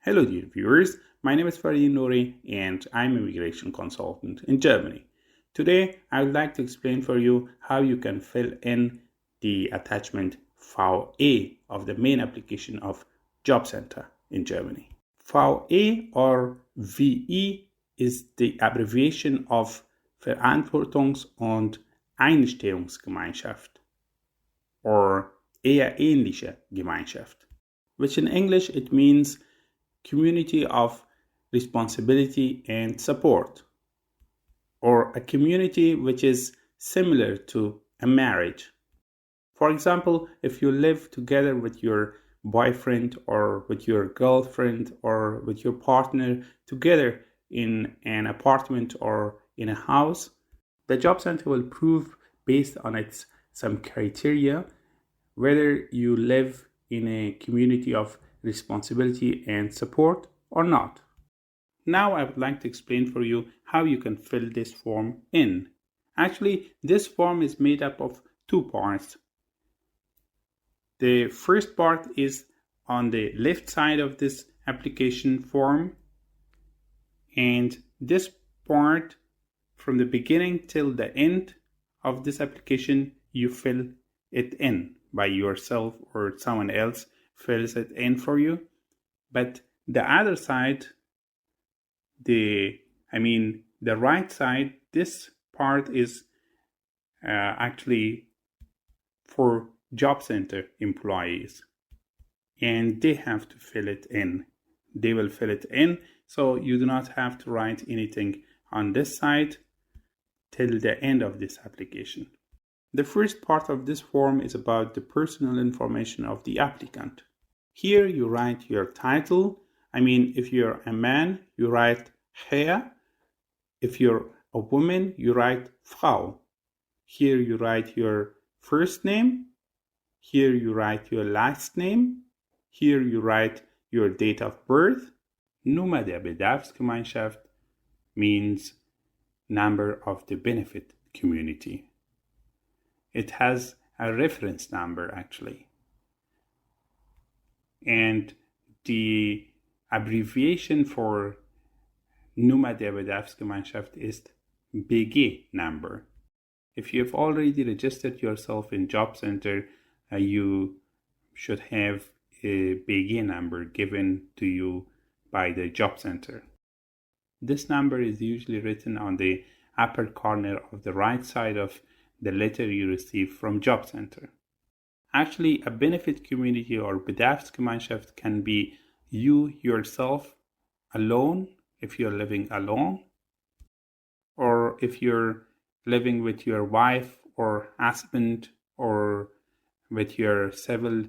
Hello dear viewers, my name is Farid Nouri and I'm an immigration consultant in Germany. Today I would like to explain for you how you can fill in the attachment VE of the main application of Jobcenter in Germany. VE or VE is the abbreviation of Verantwortungs- und Einstellungsgemeinschaft or eher ähnliche Gemeinschaft, which in English it means community of responsibility and support, or a community which is similar to a marriage. For example, if you live together with your boyfriend or with your girlfriend or with your partner together in an apartment or in a house, the job center will prove based on its some criteria whether you live in a community of responsibility and support or not. Now I would like to explain for you how you can fill this form in. Actually, this form is made up of two parts. The first part is on the left side of this application form, and this part from the beginning till the end of this application you fill it in by yourself or someone else fills it in for you. But the other side, the right side, this part is actually for job center employees, and they have to fill it in. They will fill it in, so you do not have to write anything on this side till the end of this application. The first part of this form is about the personal information of the applicant. Here you write your title. If you're a man, you write Herr. If you're a woman, you write Frau. Here you write your first name. Here you write your last name. Here you write your date of birth. Nummer der Bedarfsgemeinschaft means number of the benefit community. It has a reference number actually. And the abbreviation for Nummer der Bedarfsgemeinschaft is BG number. If you have already registered yourself in Job Center, you should have a BG number given to you by the Job Center. This number is usually written on the upper corner of the right side of the letter you receive from Job Center. Actually, a benefit community or Bedarfsgemeinschaft can be you yourself alone, if you're living alone, or if you're living with your wife or husband, or with your civil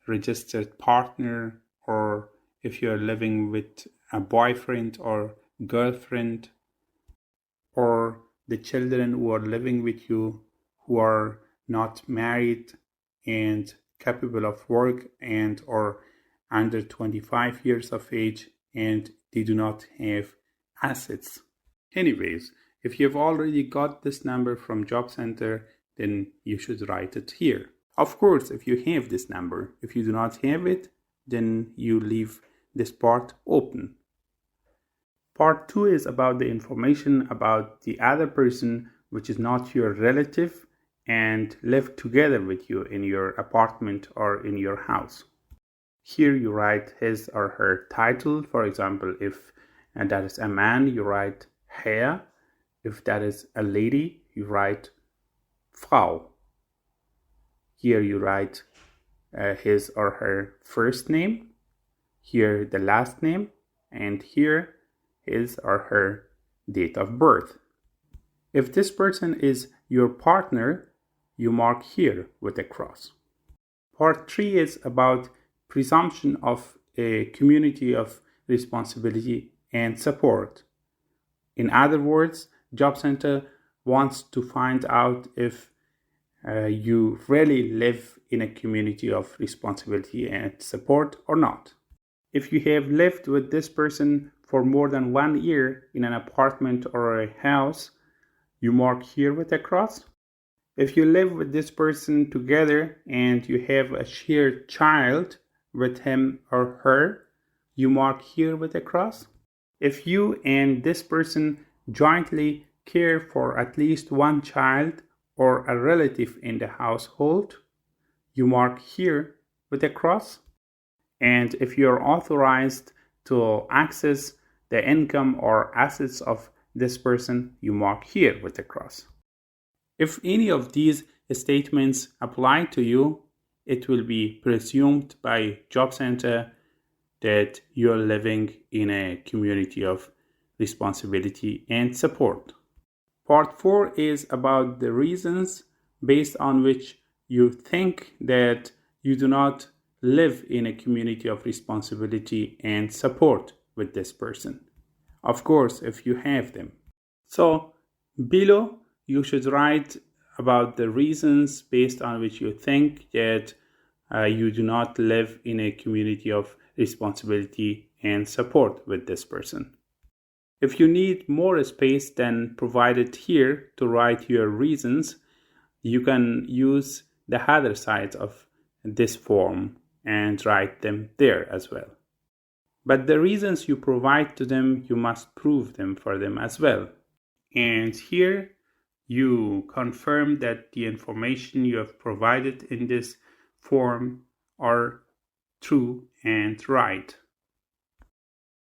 registered partner, or if you're living with a boyfriend or girlfriend, or the children who are living with you who are not married and capable of work and or under 25 years of age and they do not have assets. Anyways, if you've already got this number from Job Center, then you should write it here. Of course, if you have this number, if you do not have it, then you leave this part open. Part 2 is about the information about the other person which is not your relative and live together with you in your apartment or in your house. Here you write his or her title. For example, if that is a man, you write Herr. If that is a lady, you write Frau. Here you write his or her first name. Here the last name. And here his or her date of birth. If this person is your partner, you mark here with a cross. Part 3 is about presumption of a community of responsibility and support. In other words, Job Center wants to find out if you really live in a community of responsibility and support or not. If you have lived with this person for more than 1 year in an apartment or a house, you mark here with a cross. If you live with this person together and you have a shared child with him or her, you mark here with a cross. If you and this person jointly care for at least one child or a relative in the household, you mark here with a cross. And if you're authorized to access the income or assets of this person, you mark here with a cross. If any of these statements apply to you, it will be presumed by Job Center that you're living in a community of responsibility and support. Part 4 is about the reasons based on which you think that you do not live in a community of responsibility and support with this person. Of course, if you have them. So, below, you should write about the reasons based on which you think that you do not live in a community of responsibility and support with this person. If you need more space than provided here to write your reasons, you can use the header side of this form and write them there as well. But the reasons you provide to them, you must prove them for them as well. And here you confirm that the information you have provided in this form are true and right.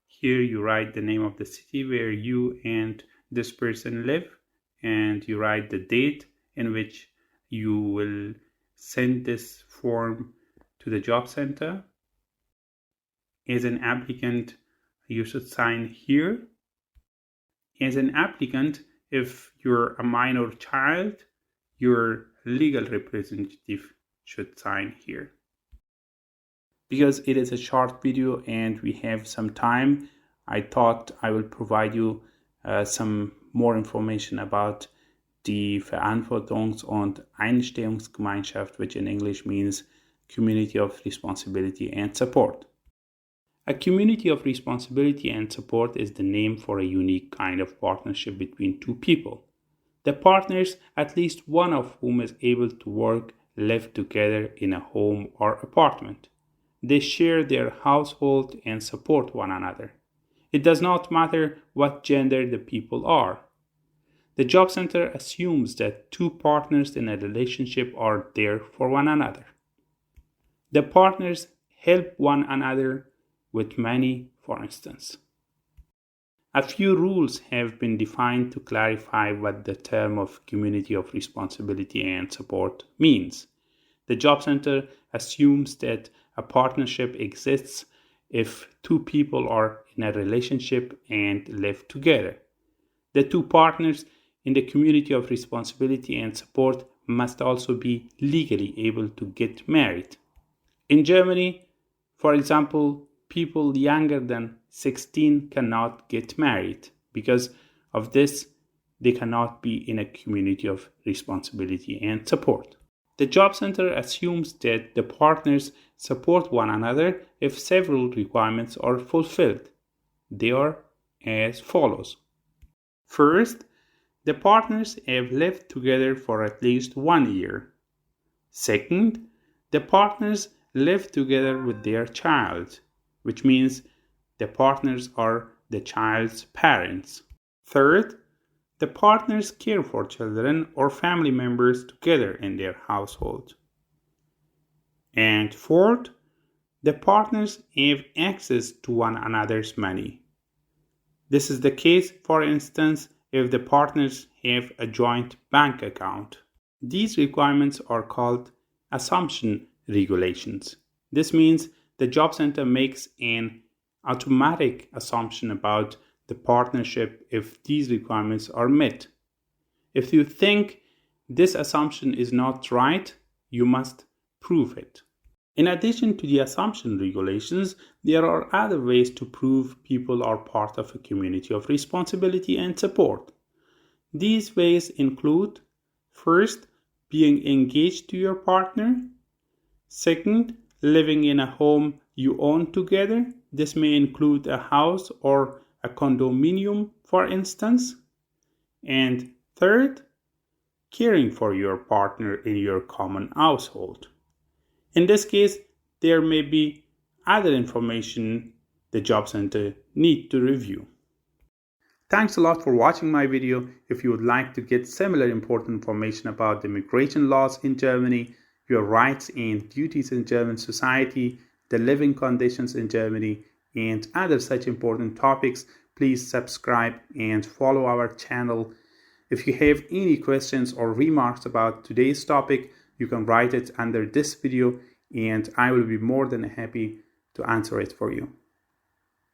Here you write the name of the city where you and this person live, and you write the date in which you will send this form to the job center. As an applicant, you should sign here. As an applicant, if you're a minor child, your legal representative should sign here. Because it is a short video and we have some time, I thought I will provide you some more information about die Verantwortungs- und Einstellungsgemeinschaft, which in English means Community of Responsibility and Support. A community of responsibility and support is the name for a unique kind of partnership between two people. The partners, at least one of whom is able to work, live together in a home or apartment. They share their household and support one another. It does not matter what gender the people are. The Job Center assumes that two partners in a relationship are there for one another. The partners help one another with money, for instance. A few rules have been defined to clarify what the term of community of responsibility and support means. The Job Center assumes that a partnership exists if two people are in a relationship and live together. The two partners in the community of responsibility and support must also be legally able to get married. In Germany, for example, people younger than 16 cannot get married. Because of this, they cannot be in a community of responsibility and support. The Job Center assumes that the partners support one another if several requirements are fulfilled. They are as follows. First, the partners have lived together for at least 1 year. Second, the partners live together with their child, which means the partners are the child's parents. Third, the partners care for children or family members together in their household. And fourth, the partners have access to one another's money. This is the case, for instance, if the partners have a joint bank account. These requirements are called assumption regulations. This means the Job Center makes an automatic assumption about the partnership if these requirements are met. If you think this assumption is not right, you must prove it. In addition to the assumption regulations, there are other ways to prove people are part of a community of responsibility and support. These ways include, first, being engaged to your partner. Second, living in a home you own together. This may include a house or a condominium, for instance. And third, caring for your partner in your common household. In this case, there may be other information the Job Center need to review. Thanks a lot for watching my video. If you would like to get similar important information about the immigration laws in Germany, your rights and duties in German society, the living conditions in Germany, and other such important topics, please subscribe and follow our channel. If you have any questions or remarks about today's topic, you can write it under this video and I will be more than happy to answer it for you.